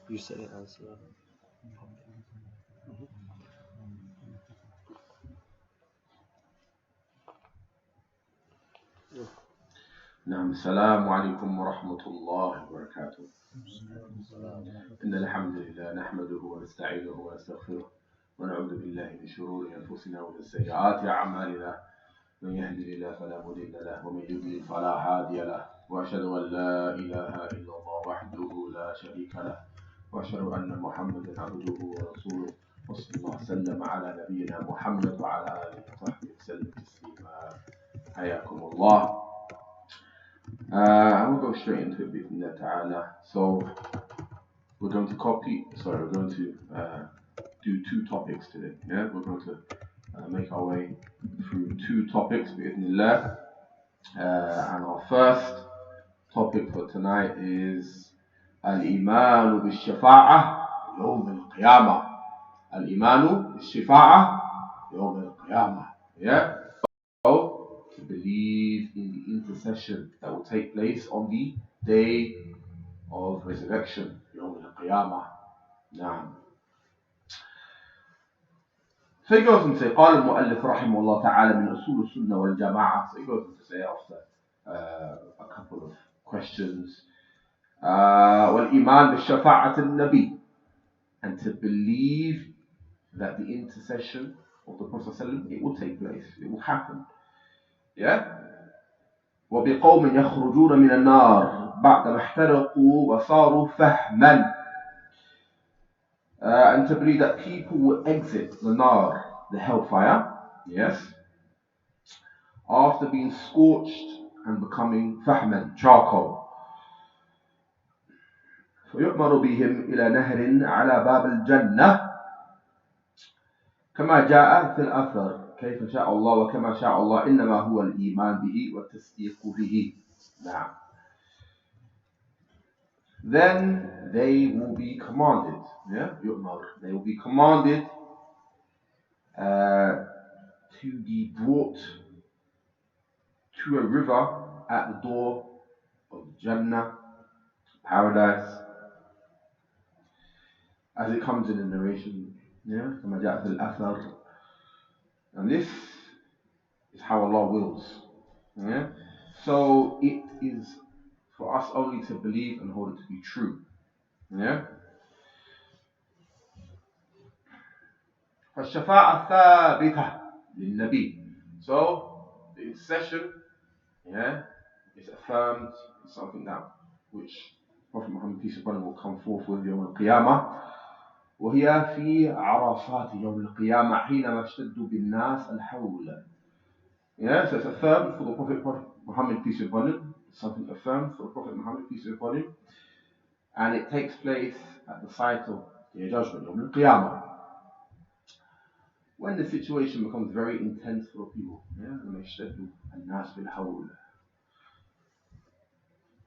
You say it as نعم. السلام عليكم ورحمة الله وبركاته. إن الحمد لله نحمده ونستعينه ونستغفره ونعوذ بالله من شرور أنفسنا ومن سيئات أعمالنا. من يهدي الله فلا مضل له ومن يضلل فلا هادي له، وأشهد أن لا إله إلا الله وحده لا شريك له، وأشهد أن محمدا عبده ورسوله، وصلى الله وسلم على نبينا محمد وعلى آله وصحبه وسلم تسليما. حياكم الله. I will go straight into it بإذن تعالى. So we're going to do two topics today. Yeah, we're going to make our way through two topics بإذن الله. And our first topic for tonight is الإيمان بالشفاعة يوم القيامة. الإيمان بالشفاعة يوم القيامة. Yeah. So to believe in the intercession that will take place on the day of resurrection. يوم القيامة. نعم. So he goes and says, قال المؤلف رحمه الله تعالى من أصول السنة والجماعة. So he goes on to say after a couple of questions. والإيمان بالشفاعة النبي, and to believe that the intercession of the Prophet ﷺ, it will take place, it will happen. Yeah? وبقوم يخرجون من النار بعدما احترقوا وصاروا فهما. And to believe that people will exit the nar, the hellfire, yes, after being scorched and becoming fahman, charcoal. فيؤمر بهم إلى نهر على باب الجنة كما جاء في الأثر كيف شاء الله وكما شاء الله إنما هو الإيمان به والتصديق به. نعم. Then they will be commanded, yeah, they will be commanded to be brought to a river at the door of Jannah, paradise, as it comes in the narration, yeah, كما جاء في الأثر. And this is how Allah wills, yeah. So it is for us only to believe and hold it to be true, yeah. فالشفاعة ثابتة للنبي. So the intercession, yeah, is affirmed. It's something that which Prophet Muhammad peace upon him will come forth with يوم القيامة. وهي في عرصات يوم القيامة حينما اشتد بالناس الحول. Yeah, so it's affirmed for the Prophet Muhammad peace upon him. It's something affirmed for the Prophet Muhammad peace upon him, and it takes place at the site of the Judgement, يوم القيامة, when the situation becomes very intense for the people. Yeah, when يشتد الناس بالحول.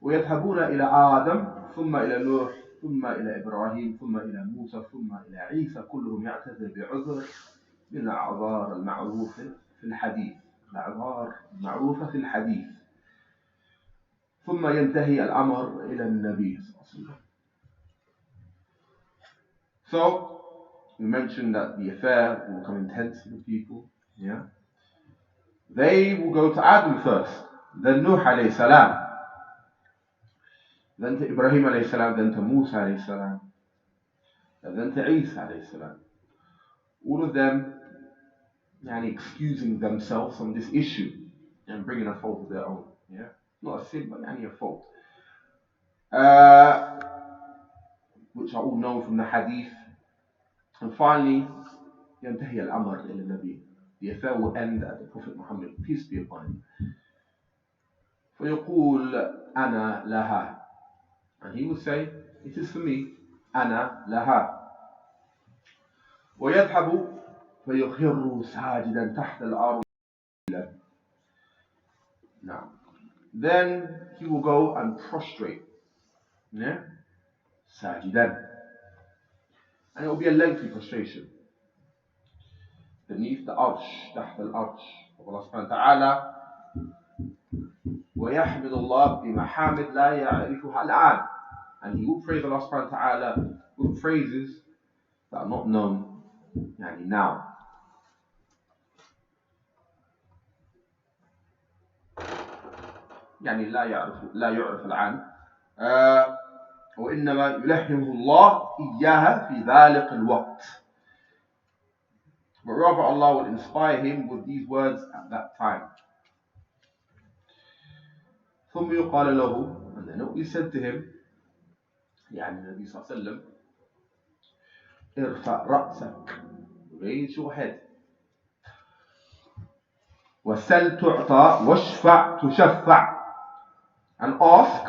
ويذهبون إلى آدم ثم إلى نوح ثم إلى إبراهيم ثم إلى موسى ثم إلى عيسى كلهم يعتذر بعذر من الأعذار المعروفة في الحديث. الأعذار المعروفة في الحديث. ثم ينتهي الأمر إلى النبي صلى الله عليه وسلم. So we mentioned that the affair will become intense for the people. Yeah, they will go to Adam first, then Nuh alayhi salam, then to Ibrahim alayhi salam, then to Musa alayhi salam, and then to Isa alayhi salam. All of them excusing themselves from this issue and bringing a fault of their own. Yeah, not a sin, but a fault, which are all known from the hadith. And finally, ينتهي الأمر إلى النبي. The affair will end at the Prophet Muhammad, peace be upon him. فيقول أنا لها, and he will say, it is for me. أنا لها. ويذهب فيخر ساجدا تحت الأرض. Now, then he will go and prostrate, yeah, sajidan, and it will be a lengthy prostration beneath the arsh, تحت الأرش of Allah subhanahu wa ta'ala. ويحمد الله بمحامد لا يعرفها الآن. And he will praise Allah subhanahu wa ta'ala with phrases that are not known now. لا يعرف الآن وإنما يلهمه الله إياها في ذلك الوقت. But rather Allah will inspire him with these words at that time. ثم يقال له, and then it will be said to him, النبي صلى الله عليه وسلم, ارفع رأسك, raise your head, وسل تعطى واشفع تشفع, and ask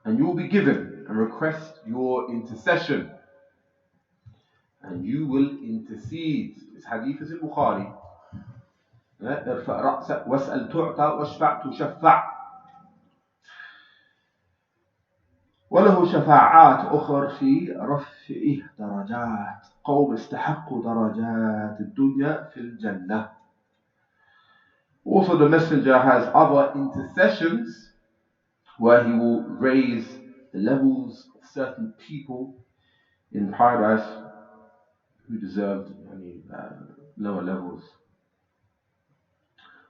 and you will be given, and request your intercession and you will intercede. This hadith is in Bukhari. ارفع رأسك واسأل تعطى واشفع تشفع. وله شفاعات أخر في رفع درجات قوم استحقوا درجات الدنيا في الجنة. Also the messenger has other intercessions where he will raise the levels of certain people in paradise who deserved lower levels.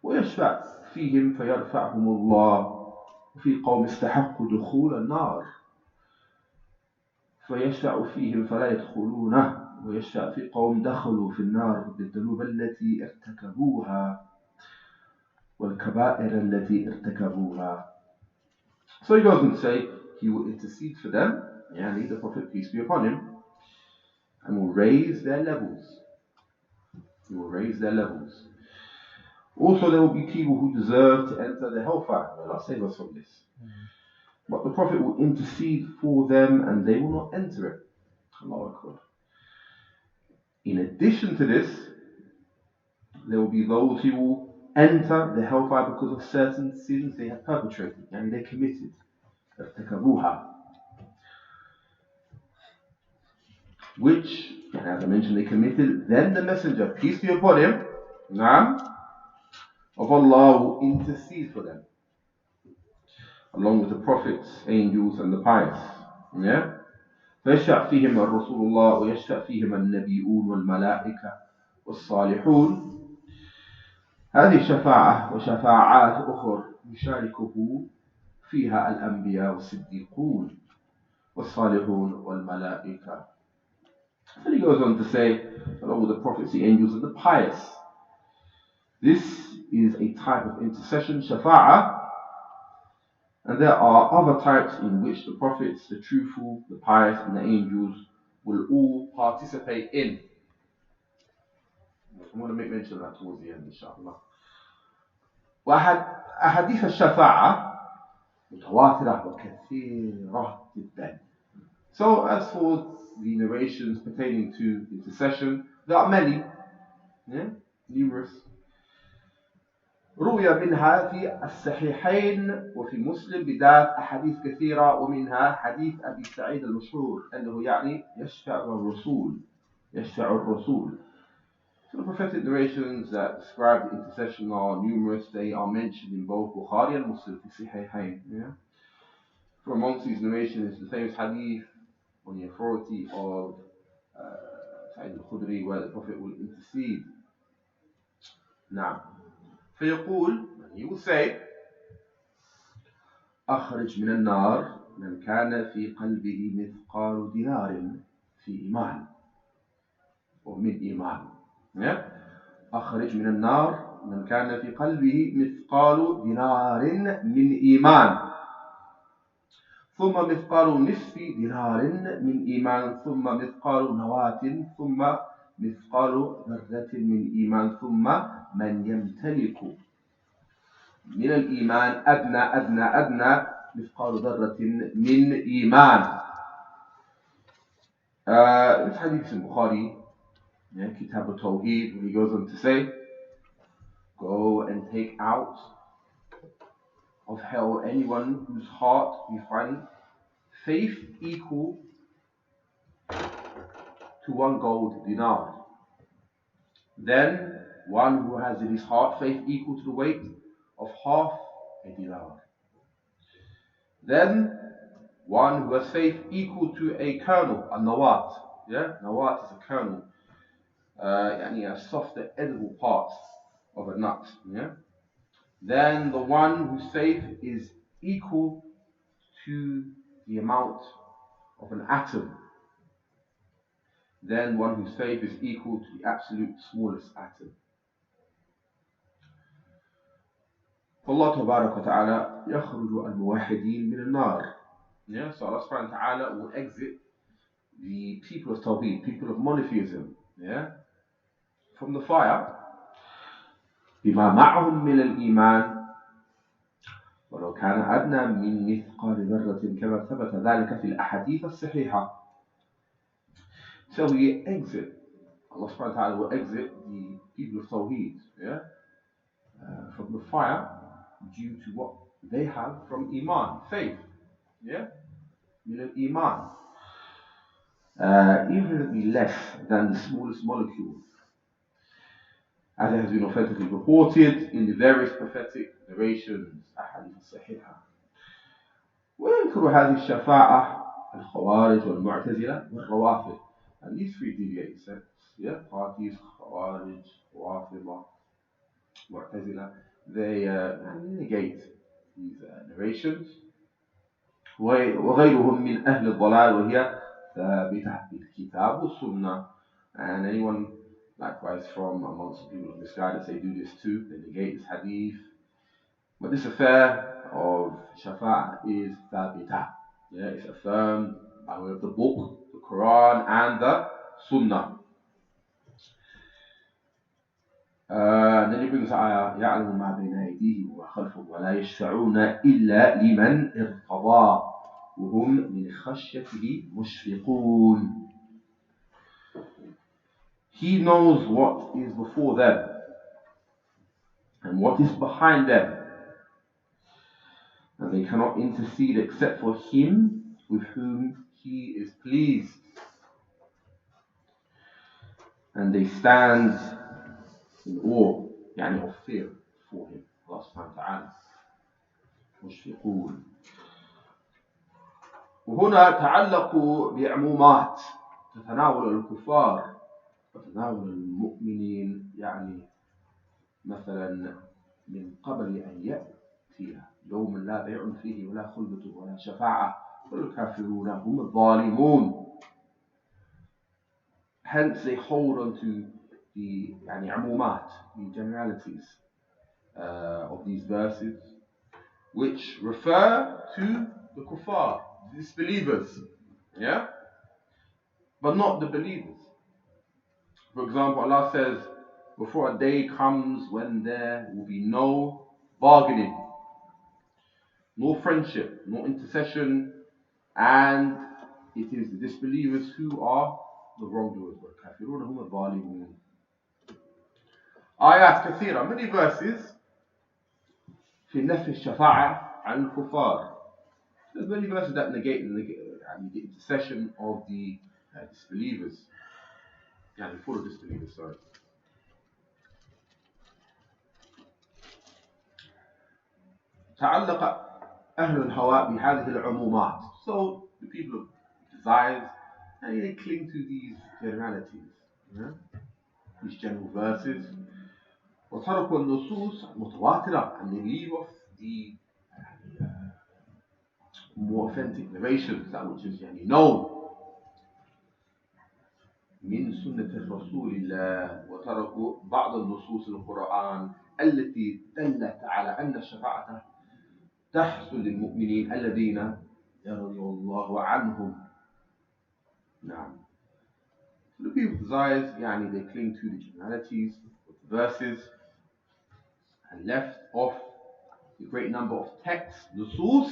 ويشفع فيهم فيرفعهم الله وفي قوم استحقوا دخول النار فيشفع فيهم فلا يدخلونه ويشفع في قوم دخلوا في النار بالذنوب التي ارتكبوها والكبائر التي ارتكبوها. So he goes and say he will intercede for them, the Prophet, peace be upon him, and will raise their levels. He will raise their levels. Also there will be people who deserve to enter the hellfire. May Allah save us from this. But the Prophet will intercede for them and they will not enter it. Allahu Akbar. In addition to this, there will be those who will enter the hellfire because of certain sins they have perpetrated, and they committed. Which, as I mentioned, they committed. Then the messenger, peace be upon him, of Allah will intercede for them, along with the prophets, angels, and the pious. فيشفع فيهم الرسول الله ويشفع فيهم النبيون والملائكة والصالحون. هذه شفاعة وشفاعات أخرى يشاركه فيها الأنبياء والصديقون والصالحون والملائكة. And he goes on to say, along with the prophets, the angels, and the pious. This is a type of intercession, shafa'ah, and there are other types in which the prophets, the truthful, the pious, and the angels will all participate in. I'm going to make mention of that towards the end, inshallah. وأحاديث الشفاعة متواترة وكثيرة جدا. So as for the narrations pertaining to intercession, there are many, numerous. روي منها في الصحيحين وفي مسلم بذات أحاديث كثيرة ومنها حديث أبي سعيد المشهور أنه يشفع الرسول. So the prophetic narrations that describe the intercession are numerous. They are mentioned in both Bukhari and Muslim في الصحيحين. From amongst these narrations is the famous hadith on the authority of Sa'id al-Khudri where the Prophet will intercede. Now, فيقول, he will say, أخرج من النار من كان في قلبه مثقال دينار في إيمان ومن إيمان. أخرج من النار من كان في قلبه مثقال دينار من إيمان ثم مثقال نصف دينار من إيمان ثم مثقال نواة ثم مثقال ذرة من إيمان ثم من يمتلك من الإيمان أدنى مثقال ذرة من إيمان. This hadith is in Bukhari, Kitab al-Tawheed, where he goes on to say, go and take out of hell anyone whose heart you find faith equal to 1 gold dinar. Then one who has in his heart faith equal to the weight of half a dinar. Then one who has faith equal to a kernel, a nawat. Yeah, nawat is a kernel, a softer edible part of a nut. Yeah. Then the one whose faith is equal to the amount of an atom. Then one whose faith is equal to the absolute smallest atom. فالله تبارك وتعالى يخرج الموحدين من النار. Yeah, so Allah subhanahu wa ta'ala will exit the people of Tawheed, people of monotheism, yeah, from the fire. بما معهم من الإيمان ولو كان أدنى من مثقال ذرة كما ثبت ذلك في الأحاديث الصحيحة. So we exit, Allah subhanahu wa ta'ala will exit the people of Tawheed, yeah, from the fire due to what they have from Iman, faith, yeah, من الإيمان. Even if it be less than the smallest molecule, as it has been authentically reported in the various prophetic narrations, أحاديث الصحيحة. وينكر هذه الشفاعة الخوارج والمعتزلة والروافض. And these three deviating sects, yeah, parties, Khawarij, Rawafid, Mu'tazila, they negate these narrations. وغيرهم من أهل الضلال وهي ثابتة بالكتاب والسنة. And anyone likewise from amongst the people of misguidance, they do this too. They negate this hadith. But this affair of Shafa'ah is thabita. Yeah, it's affirmed by way of the book, the Quran, and the Sunnah. And then he brings the ayah, يَعْلَمُ مَا بَيْنَ أَيْدِيهِمْ وَخَلْفَهُمْ وَلَا يَشْفَعُونَ إِلَّا لِمَنْ ارْتَضَى وَهُمْ مِنْ خَشْيَتِهِ مُشْفِقُونَ. He knows what is before them and what is behind them, and they cannot intercede except for him with whom he is pleased. And they stand in awe, of fear for him, Allah subhanahu wa ta'ala. مشفقون. وهنا تعلقوا بعمومات تتناول الكفار وتتناول المؤمنين، مثلا من قبل أن يأتي يوم لا بيع فيه ولا خلة ولا شفاعة والكافرون هم الظالمون. Hence they hold on to the عمومات, the generalities of these verses, which refer to the kuffar, the disbelievers, yeah, but not the believers. For example, Allah says, before a day comes when there will be no bargaining, no friendship, no intercession, and it is the disbelievers who are the wrongdoers. وَالْكَافِرُونَ هُمُ الظَّالِمُونَ. Ayat kathira, many verses في نفي الشفاعة عن الكفار. There's many verses that negate the intercession of the disbelievers, for the disbelievers, sorry. تعلق أهل الهواء بهذه العمومات. So the people of desires, they cling to these generalities, these general verses. وتركوا النصوص المتواترة, and they leave off the more authentic narrations, that which is known. من سنة الرسول الله. وتركوا بعض النصوص القرآن التي دلت على أن الشفاعة تحصل للمؤمنين الذين يرضي الله عنهم. نعم. The people desires, they cling to the generalities of the verses and left off a great number of texts, nusus,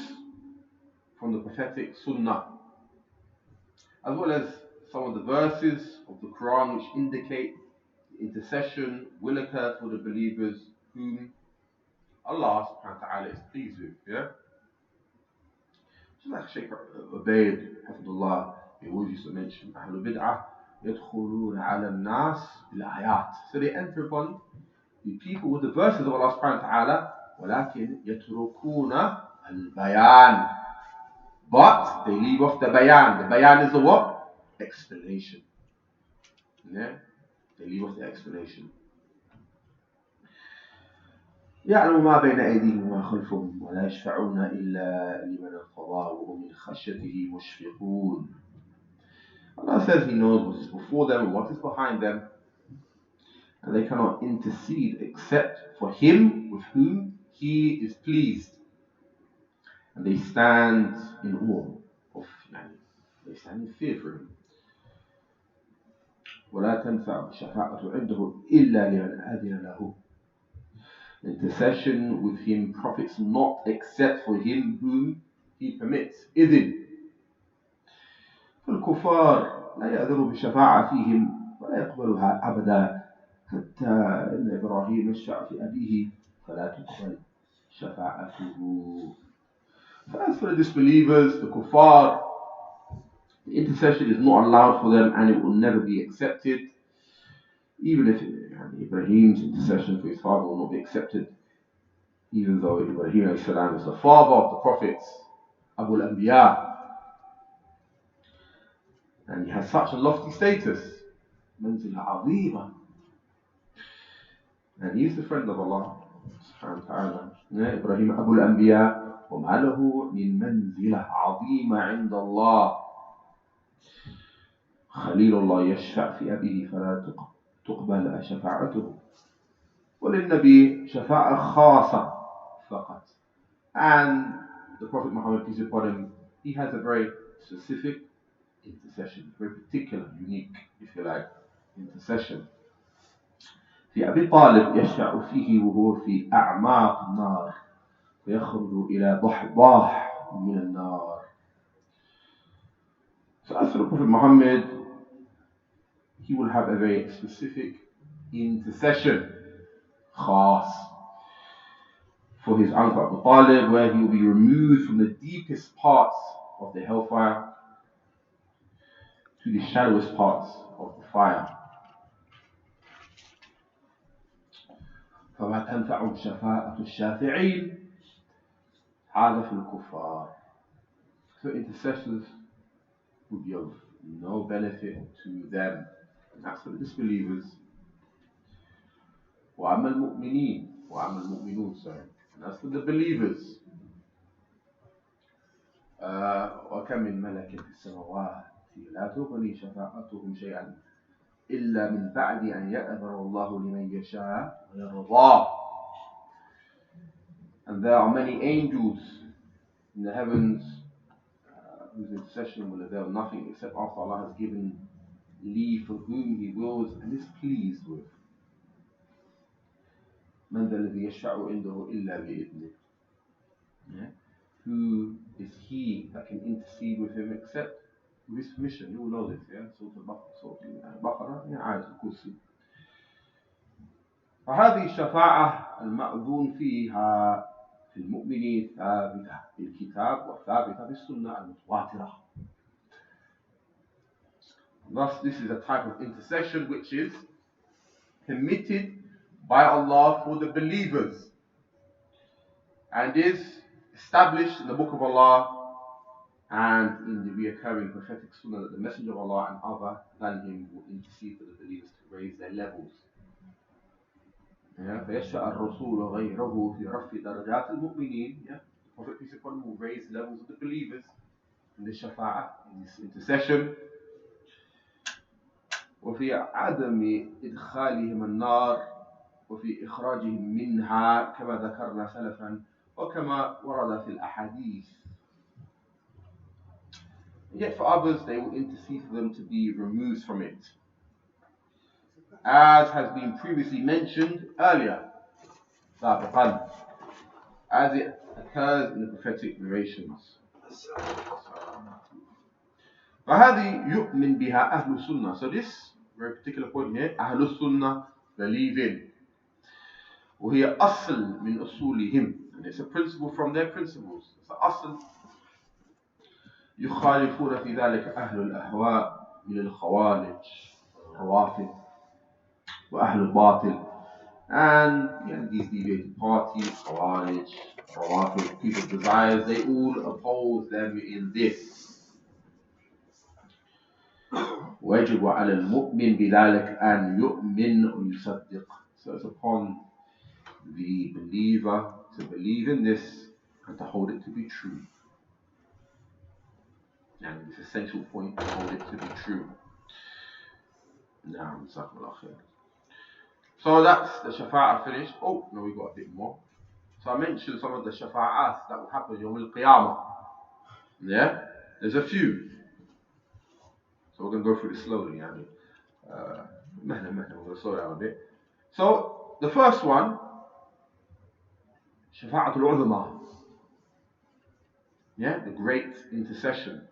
from the prophetic Sunnah, as well as some of the verses of the Quran which indicate the intercession will occur for the believers whom Allah subhanahu wa ta'ala is pleased with. Yeah? Just like Shaykh Ubaid, Hafidullah, he always used to mention, Ahlul Bid'ah, يدخلون على الناس بالآيات. So they enter upon the people with the verses of Allah subhanahu wa ta'ala, ولكن يتركون البيان. But they leave off the bayan. The bayan is the what? Explanation. Yeah? They leave off the explanation. يعلم ما بين أيديهم وما خلفهم ولا يشفعون إلا لمن ارتضى وهم من خشيته مشفقون. Allah says He knows what is before them and what is behind them, and they cannot intercede except for Him with whom He is pleased. And they stand in awe of Him. They stand in fear for Him. ولا تنفع الشفاعة عنده إلا لمن أذن له. Intercession with Him profits not except for him whom He permits. إذن فالكفار لا يأذن بالشفاعة فيهم ولا يقبلها أبدا حتى إن إبراهيم يشفع في أبيه فلا تقبل شفاعته. So as for the disbelievers, the kuffar, the intercession is not allowed for them and it will never be accepted. Even if Ibrahim's intercession for his father will not be accepted, even though Ibrahim is the father of the prophets, Abu al-Anbiya, and he has such a lofty status, منزلة عظيمة, and he is the friend of Allah subhanahu wa ta'ala. Ibrahim Abu al-Anbiya, وما له من منزلة عظيمة عند الله. خليل الله يشفع في أبيه فلا تقبل شفاعته. وللنبي شفاعة خاصة فقط. And the Prophet Muhammad, peace be upon him, he has a very specific intercession, very particular, unique, if you like, intercession. في أبي طالب يشفع فيه وهو في أعماق النار ويخرج إلى ضحضاح من النار. So as for the Prophet Muhammad, he will have a very specific intercession, khas, for his uncle Abu Talib, where he will be removed from the deepest parts of the hellfire to the shallowest parts of the fire. فما تنفع شفاعة الشافعين هذا في الكفار. So intercessors will be of no benefit to them, and that's for the disbelievers. وأما المؤمنون, and that's for the believers. وكم من ملك في السماوات لا تغني شفاعتهم شيئا إلا من بعد أن يأذن الله لمن يشاء ويرضى. And there are many angels in the heavens whose intercession will avail nothing except after Allah has given leave for whom He wills and is pleased with. من ذا الذي يشفع عنده إلا بإذنه. Who is he that can intercede with Him except with His permission? You all know this, yeah? Surah Al-Baqarah, آية الكرسي. فهذه الشفاعة المأذون فيها في المؤمنين ثابتة بالكتاب وثابتة بالسنة المتواترة. Thus, this is a type of intercession which is permitted by Allah for the believers and is established in the Book of Allah and in the reoccurring prophetic Sunnah that the Messenger of Allah and other than him will intercede for the believers to raise their levels. فيشفع الرسول غيره في رفع درجات المؤمنين. The Prophet peace upon him will raise levels of the believers in this shafa'ah, in this intercession. وفي عدم إدخالهم النار وفي إخراجهم منها كما ذكرنا سلفا وكما ورد في الأحاديث. Yet for others they will intercede for them to be removed from it, as has been previously mentioned earlier, as it occurs in the prophetic narrations. فهذه يؤمن بها أهل السنة. So this very particular point here, أهل السنة believe in. وهي أصل من أصولهم, and it's a principle from their principles. It's an أصل. يخالفون في ذلك أهل الأهواء من الخوارج والروافض وأهل الباطل And these deviated parties, Khawarij, Rawafid, people of desires, they all oppose them in this. ويجب على المؤمن بذلك أن يؤمن ويصدق. So it's upon the believer to believe in this and to hold it to be true. And this essential point, to hold it to be true. Now, so that's the shafa'ah finished. Oh, no, we got a bit more. So I mentioned some of the shafa'ahs that will happen Yawm al-Qiyamah. Yeah? There's a few. So we're going to go through this slowly. We're going to slow down a bit. So the first one, Shafa'atul Uzma. Yeah, the great intercession.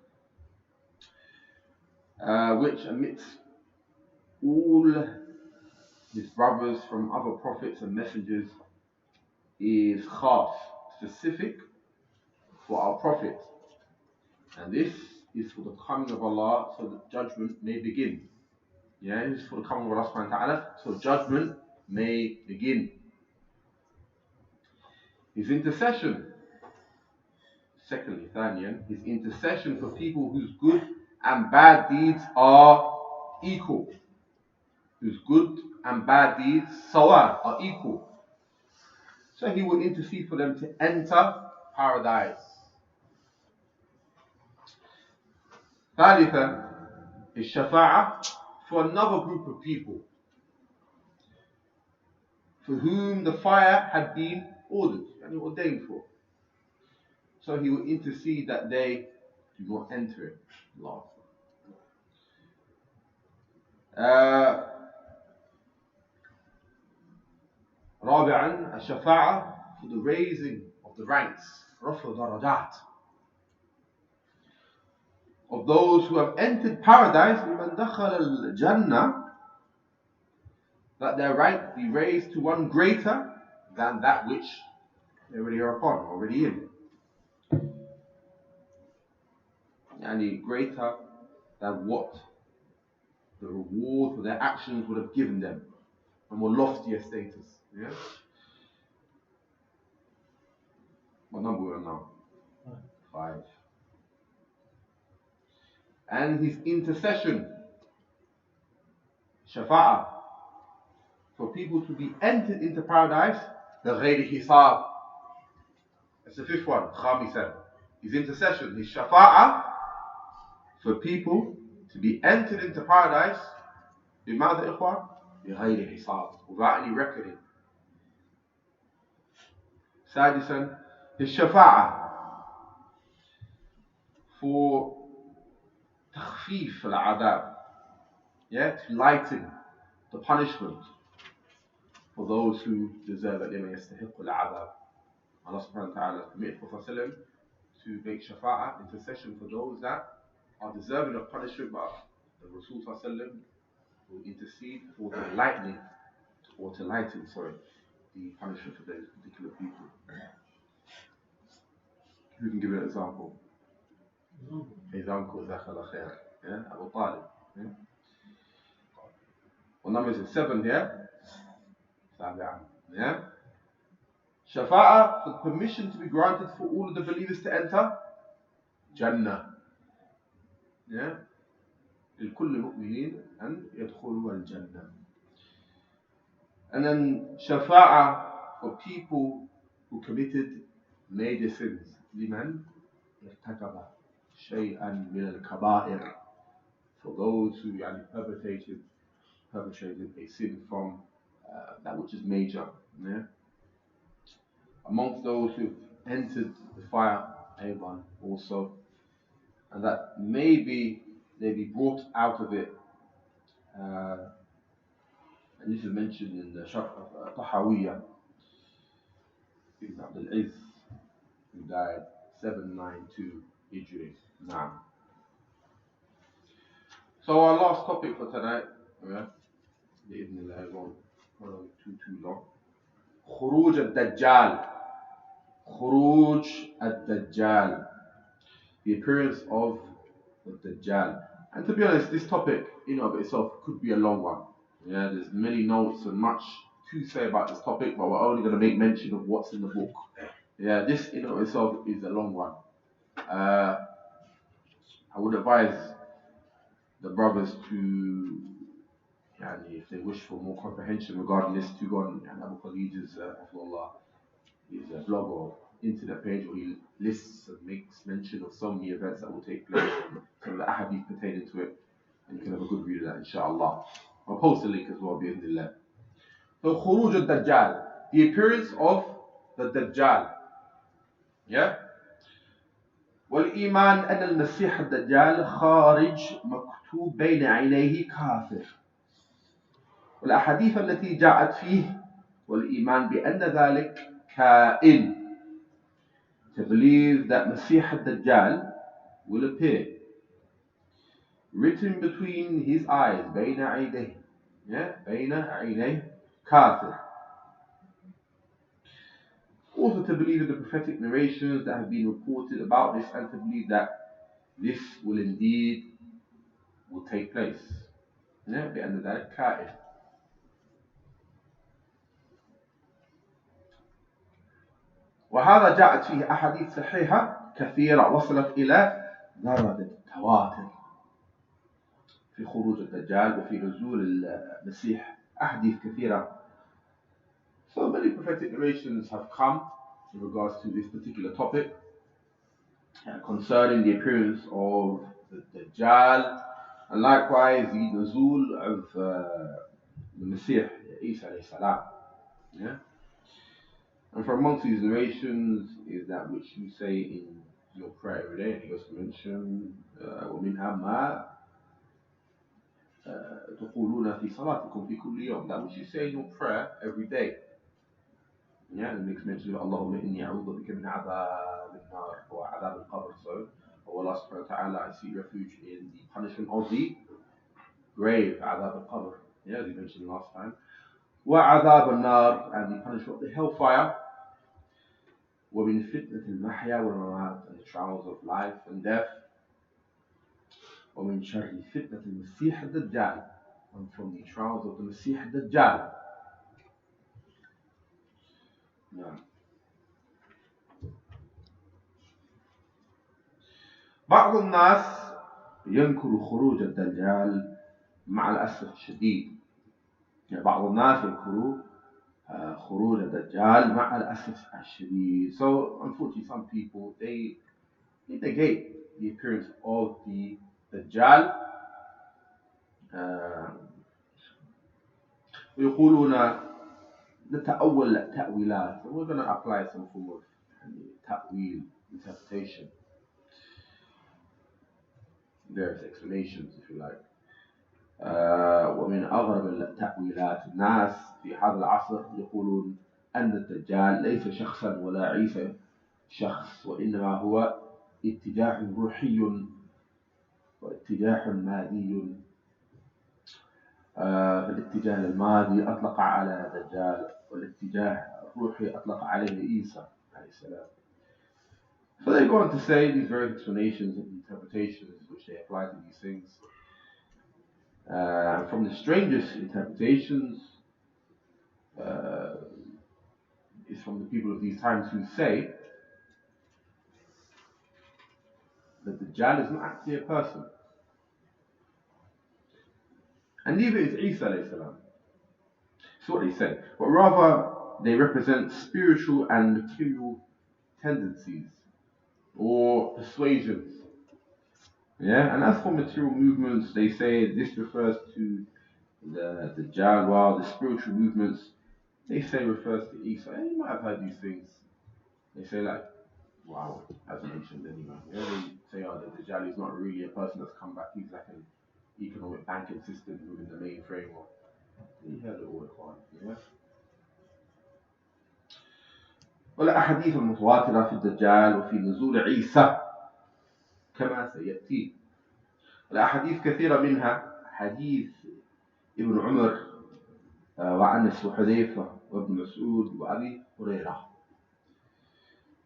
Which amidst all his brothers from other prophets and messengers is khas, specific for our prophet. And this is for the coming of Allah, so that judgment may begin. Yeah, this is for the coming of Allah subhanahu wa ta'ala, so judgment may begin. His intercession, secondly, thaniyan, his intercession for people whose good and bad deeds are equal. Whose good and bad deeds, sawa, are equal. So he will intercede for them to enter paradise. ثالثا, his shafa'ah for another group of people for whom the fire had been ordered and ordained for. So he will intercede that they do not enter it. رابعا, الشفاعة for the raising of the ranks, رفع درجات, of those who have entered paradise, لمن دخل الجنة, that their rank be raised to one greater than that which they already are upon, already in. And greater than what the reward for their actions would have given them, a more loftier status. Yeah? What number we are now? 5. And his intercession, shafa'ah, for people to be entered into paradise, بغير حساب. That's the 5th one, خامسا. His intercession, his shafa'ah, for people to be entered into paradise, بماذا إخوان؟ بغير حساب, without any reckoning. سادسا, his shafa'ah, for تخفيف العذاب, to lighten the punishment for those who deserve it. لمن يستحق العذاب. Allah subhanahu wa ta'ala permitted Prophet to make shafa'ah, intercession for those that are deserving of punishment, but the Rasul will intercede for the lightening, or to lighten, the punishment for those particular people. Who can give an example? His uncle, Zakhala Khair, Abu Talib. What number is it? 7 here? Yeah? Shafa'ah, for permission to be granted for all of the believers to enter Jannah. Yeah? لكل المؤمنين أن يدخلوا الجنة. And then shafa'ah for people who committed major sins. لمن ارتكب شيئا من الكبائر, for those who perpetrated a sin from that which is major. Yeah? Amongst those who entered the fire, Ayman also, and that maybe they be brought out of it. And this is mentioned in the Sharh of Tahawiyah, Ibn Abdul Aziz, who died 792 Hijri. Naam. So our last topic for tonight, Bi'idhnillah, won't follow too long. Khuruj al-Dajjal. Khuruj al-Dajjal. The appearance of the Dajjal. And to be honest, this topic in of itself could be a long one. Yeah, there's many notes and much to say about this topic, but we're only going to make mention of what's in the book. Yeah, this in and of itself is a long one. I would advise the brothers to, if they wish for more comprehension regarding this, to go on Abu Khadij's his blog or internet page, where he lists and makes mention of so many events that will take place, and some of the ahadith pertaining to it, and you can have a good read of that, inshallah. I'll post a link as well, bi'idhnillah. So, Khuruj al-Dajjal, the appearance of the Dajjal. Yeah? والإيمان أن المسيح الدجال خارج مكتوب بين عينيه كافر. والأحاديث التي جاءت فيه والإيمان بأن ذلك كائن. To believe that Masih al-Dajjal will appear, written between his eyes, بين عينيه, بين عينيه كافر. Also to believe in the prophetic narrations that have been reported about this, and to believe that this will indeed take place. بأن ذلك كائن. وهذا جاءت فيه أحاديث صحيحة كثيرة وصلت إلى درجة التواتر في خروج الدجال وفي نزول المسيح. أحاديث كثيرة. So many prophetic narrations have come in regards to this particular topic concerning the appearance of the Dajjal, and likewise the nuzul of the Masih, Isa alayhi salam. Yeah? And from amongst these narrations is that which you say in your prayer every day, and he goes to mention وَمِنْهَا مَا تقولون في صلاتكم في كل يوم, that which you say in your prayer every day. Yeah, and it makes mention of Allahumma inni a'udhu bika min adhab al-nar or adhab al-qabr. So, oh Allah subhanahu wa ta'ala, I seek refuge in the punishment of the grave, adhab al-qabr. Yeah, as we mentioned last time. Wa adhab al-nar, and the punishment of the hellfire. Wa min fitnat al-mahya wa mamat, and the trials of life and death. Wa min sharri fitnat al-masih al-dajjal, and from the trials of the Masih al-Dajjal. نعم. بعض الناس ينكر خروج الدجال مع الأسف الشديد. بعض الناس ينكروا خروج الدجال مع الأسف الشديد. So unfortunately some people they negate the appearance of the Dajjal. ويقولون نتأول تأويلات. So we're going to apply some form of ta'wil, interpretation, various explanations if you like. ومن أغرب التأويلات الناس في هذا العصر يقولون أن الدجال ليس شخصا ولا عيسى شخص، وإنما هو اتجاه روحي واتجاه مادي. فالاتجاه المادي أطلق على دجال، والاتجاه الروحي أطلق عليه عيسى عليه السلام. So they go on to say these various explanations and interpretations which they apply to these things. From the strangest interpretations is from the people of these times who say that the Dajjal is not actually a person, and neither is Isa alayhi salam. That's what they say, but rather they represent spiritual and material tendencies or persuasions. Yeah, and as for material movements, they say this refers to the Dajjal, while the spiritual movements they say refers to Isa. And you might have heard these things. They say like, wow, as mentioned anyway. Yeah, they say, oh, the Dajjal is not really a person that's come back. He's like an economic banking system within the mainframe. Or you heard it all the time. Yeah. والأحاديث المتواترة في الدجال وفي نزول عيسى كما سيأتي. الأحاديث كثيرة منها حديث ابن عمر وأنس وحذيفة وابن مسعود وأبي هريرة.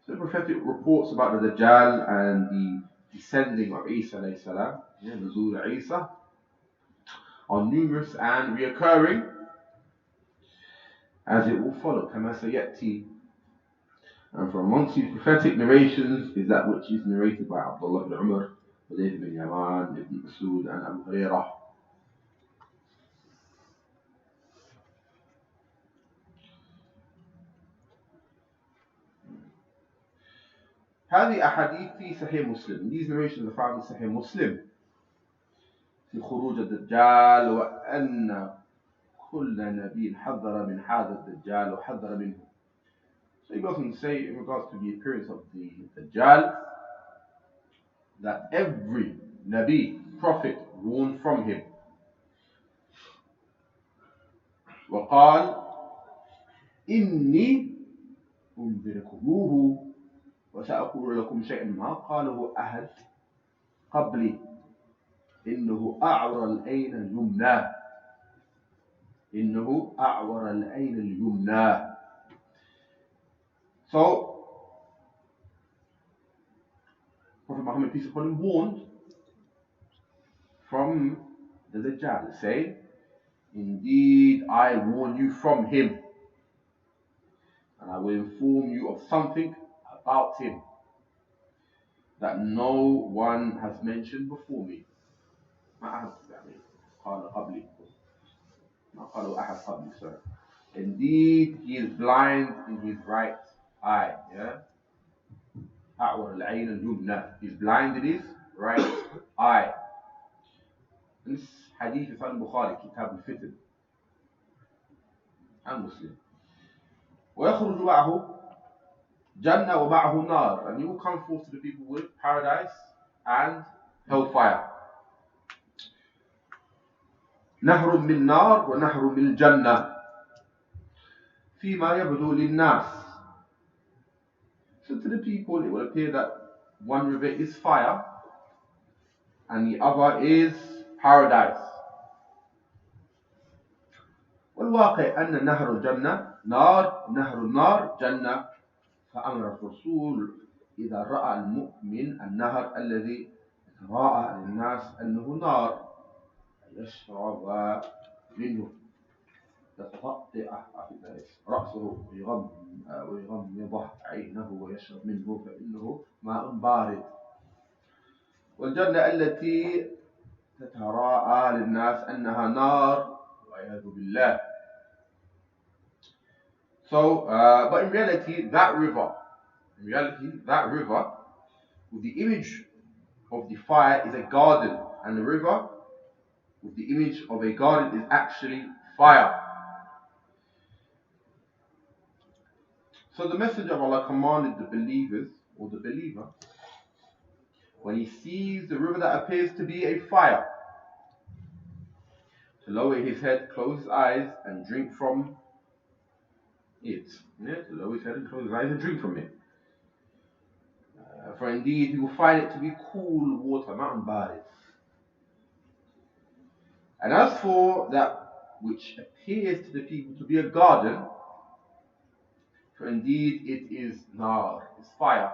So the prophetic reports about the Dajjal and the descending of Isa alayhi salam, نزول Isa, are numerous and reoccurring. as it will follow, كما سيأتي. And from amongst these prophetic narrations is that which is narrated by Abdullah ibn Umar, Hudayf ibn Yaman, Ibn Masud, and Abu Hurraira. هذه أحاديث في صحيح مسلم. These narrations are found in صحيح مسلم. في خروج الدجال وأن كل نبي حذر من هذا الدجال وحذر منه. So he goes on to say in regards to the appearance of the Dajjal that every Nabi, prophet, warned from him. وقال إني أنذركموه وسأقول لكم شيئا ما قاله أحد قبلي إنه أعور العين اليمنى إنه أعور العين اليمنى. So Prophet Muhammad, peace upon him, warned from the Dajjal, saying, indeed I warn you from him, and I will inform you of something about him that no one has mentioned before me. Indeed, he is blind in his right eye. He's blind in his right eye. This hadith is on Bukhari, Kitab al-Fitr, and Muslim. ويخرج معه جنة ومعه نار, and he will come forth to the people with paradise and hellfire. نهر من نار ونهر من الجنة فيما يبدو للناس. So to the people it will appear that one river is fire and the other is paradise. والواقع أن نهر الجنة نار نهر النار جنة. فأمر الرسول إذا رأى المؤمن النهر الذي رأى للناس أنه نار يشرب منه يتطأطئ رأسه ويغمض عينه ويشرب منه فإنه ماء بارد. والجنة التي تتراءى للناس أنها نار والعياذ بالله. So, but in reality, that river, with the image of the fire is a garden, and the river with the image of a garden is actually fire. So the Messenger of Allah commanded the believers, or the believer, when he sees the river that appears to be a fire, to lower his head, close his eyes, and drink from it. To lower his head and close his eyes and drink from it. For indeed he will find it to be cool water, ma'un barid. And as for that which appears to the people to be a garden, for indeed it is nar, it's fire.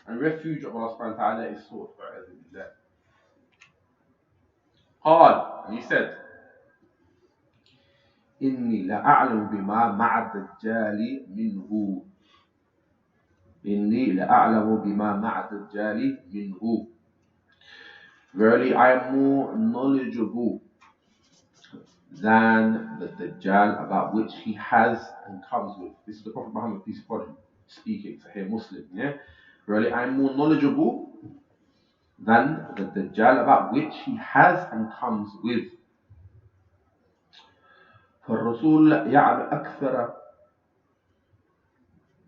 And refuge of Allah subhanahu wa ta'ala is sought. قال, and he said, إني لأعلم بما مع الدجال منه. إني لأعلم بما مع الدجال منه. Verily I am more knowledgeable than the Dajjal about which he has and comes with. This is the Prophet Muhammad, peace upon him, speaking, Sahih Muslim. Verily I am more knowledgeable than the Dajjal about which he has and comes with. فالرسول يعلم أكثر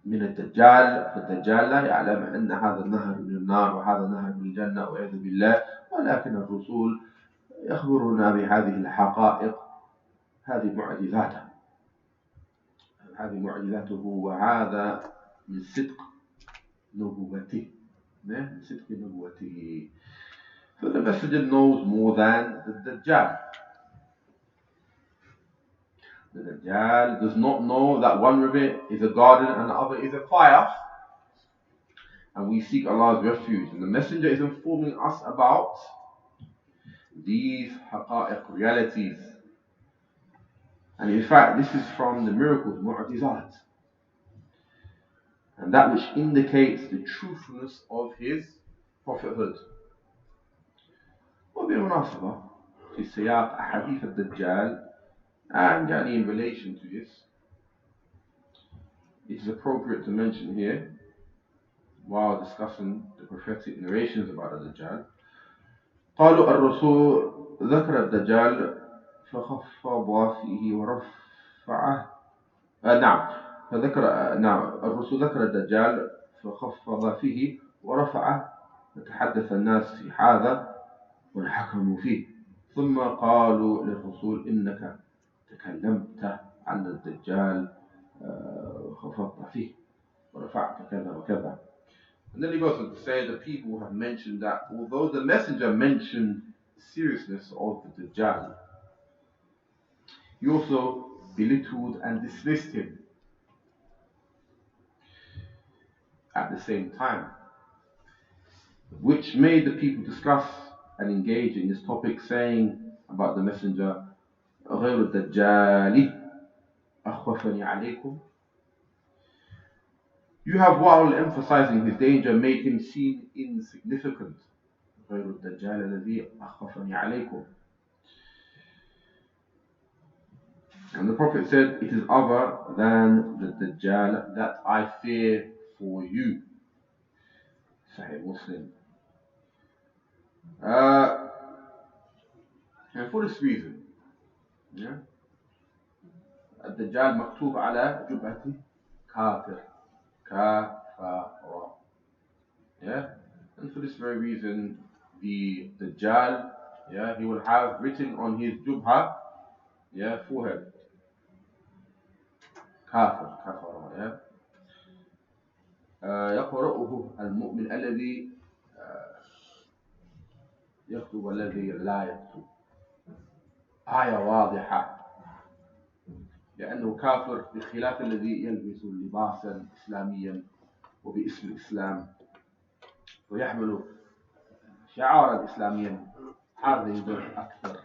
من الدجال. فالدجال لا يعلم أن هذا النهر من النار وهذا نهر من الجنة والعياذ بالله. ولكن الرسول يخبرنا بهذه الحقائق. هذه معجزاته وهذا من صدق نبوته. من صدق نبوته. So the messenger knows more than the Dajjal. The Dajjal does not know that one river is a garden and the other is a fire. And we seek Allah's refuge. And the messenger is informing us about these haqa'iq realities. And in fact, this is from the miracles, mu'jizat, and that which indicates the truthfulness of his prophethood. وبالمناسبة في سياق أحاديث الدجال and in relation to this, it is appropriate to mention here, while discussing the prophetic narrations about the Dajjal, قالوا الرسول ذكر الدجال فخفض فيه ورفعه الرسول ذكر الدجال فخفض فيه ورفعه فتحدث الناس في هذا وحكموا فيه ثم قالوا للرسول إنك تكلمت عن الدجال خفضت فيه ورفعت كذا وكذا. And then he goes on to say the people have mentioned that although the messenger mentioned the seriousness of the Dajjal, he also belittled and dismissed him at the same time, which made the people discuss and engage in this topic, saying about the messenger, غير الدجال أخوفني عليكم. You have, while emphasizing his danger, made him seem insignificant. غير الدجال الذي أخوفني عليكم. And the Prophet said, it is other than the Dajjal that I fear for you. Sahih Muslim. And for this reason, الدجال مكتوب على جبهته كافر. كافر. And for this very reason, the Dajjal, he will have written on his jubha, forehead, كافر. يقرأه المؤمن الذي يكتب والذي لا يكتب. آية واضحة، لأنه كافر بخلاف الذي يلبس لباسا إسلاميا وباسم الإسلام ويحمل شعارا إسلاميا، هذا يضر أكثر.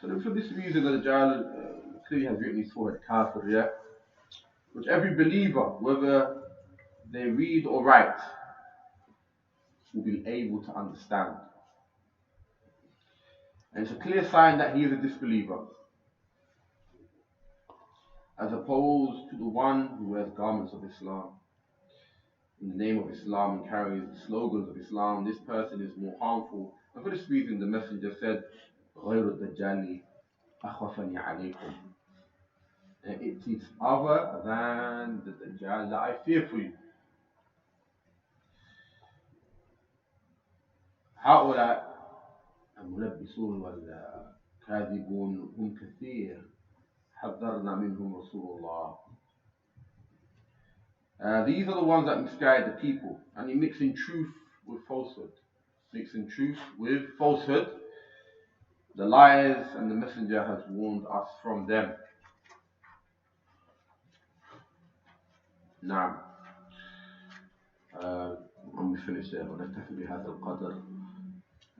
So for this reason, the Dajjal clearly has written his forehead kafir, which every believer, whether they read or write, will be able to understand. And it's a clear sign that he is a disbeliever, as opposed to the one who wears garments of Islam in the name of Islam and carries the slogans of Islam. This person is more harmful. And for this reason, the messenger said, غير الدجال أخوفني عليكم. It is other than the Dajjal that I fear for you. هؤلاء الملبسون والكاذبون هم كثير حذرنا منهم رسول الله. These are the ones that misguide the people, and they mix in truth with falsehood. The liars, and the messenger has warned us from them. نعم. And we finish there. ونكتفي بهذا القدر.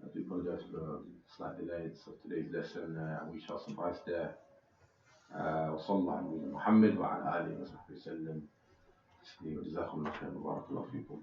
I do apologize for slight delays of today's lesson, and we shall suffice there. وصلى الله على محمد وعلى آله وصحبه وسلم. جزاكم الله خير وبارك الله فيكم.